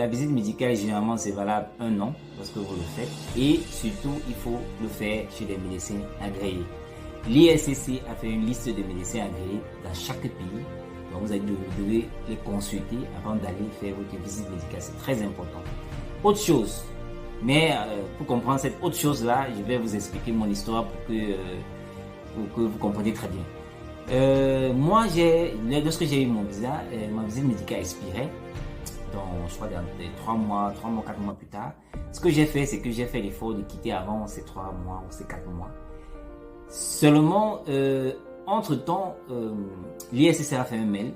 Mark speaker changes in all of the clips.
Speaker 1: la visite médicale, généralement, c'est valable 1 an lorsque vous le faites. Et surtout, il faut le faire chez des médecins agréés. L'ISCC a fait une liste de médecins agréés dans chaque pays. Donc, vous devez les consulter avant d'aller faire votre visite médicale. C'est très important. Autre chose, mais pour comprendre cette autre chose-là, je vais vous expliquer mon histoire pour que vous compreniez très bien. Moi, lorsque j'ai eu mon visa, ma visite médicale expirait. Donc, je crois dans 3 mois, 4 mois plus tard. Ce que j'ai fait, c'est que j'ai fait l'effort de quitter avant ces 3 mois ou ces 4 mois. Seulement, entre-temps, l'ISSR a fait un mail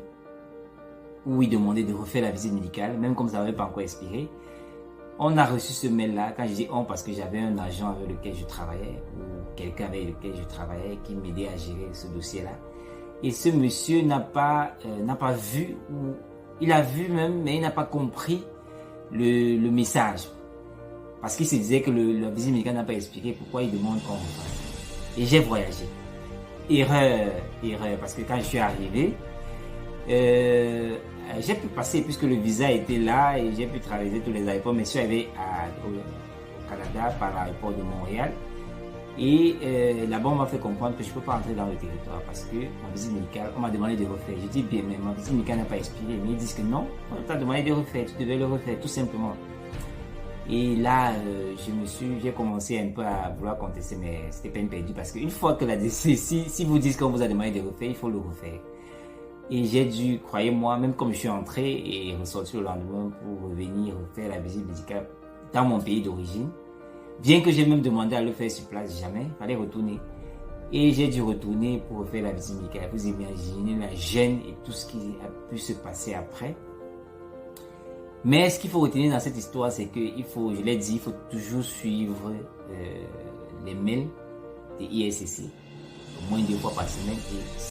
Speaker 1: où il demandait de refaire la visite médicale, même comme ça n'avait pas encore expiré. On a reçu ce mail-là, quand je dis on, parce que j'avais un agent avec lequel je travaillais, ou quelqu'un avec lequel je travaillais, qui m'aidait à gérer ce dossier-là. Et ce monsieur n'a pas vu, ou il a vu même, mais il n'a pas compris le message. Parce qu'il se disait que la visite médicale n'a pas expiré, pourquoi il demande qu'on refasse? Et j'ai voyagé. Erreur, parce que quand je suis arrivé, j'ai pu passer, puisque le visa était là, et j'ai pu traverser tous les aéroports, mais je suis arrivé au Canada par l'aéroport de Montréal. Et là-bas, on m'a fait comprendre que je ne peux pas entrer dans le territoire parce que ma visite médicale, on m'a demandé de refaire. Je dis bien, mais ma visite médicale n'a pas expiré. Mais ils disent que non, on t'a demandé de refaire, tu devais le refaire, tout simplement. Et là, j'ai commencé un peu à vouloir contester, mais c'était peine perdue parce qu'une fois que si vous dites qu'on vous a demandé de refaire, il faut le refaire. Et j'ai dû, croyez-moi, même comme je suis entré et ressorti le lendemain pour revenir refaire la visite médicale dans mon pays d'origine, bien que j'ai même demandé à le faire sur place, jamais, il fallait retourner. Et j'ai dû retourner pour refaire la visite médicale. Vous imaginez la gêne et tout ce qui a pu se passer après. Mais ce qu'il faut retenir dans cette histoire, c'est que je l'ai dit, il faut toujours suivre les mails de ISCC, au moins 2 fois par semaine. Et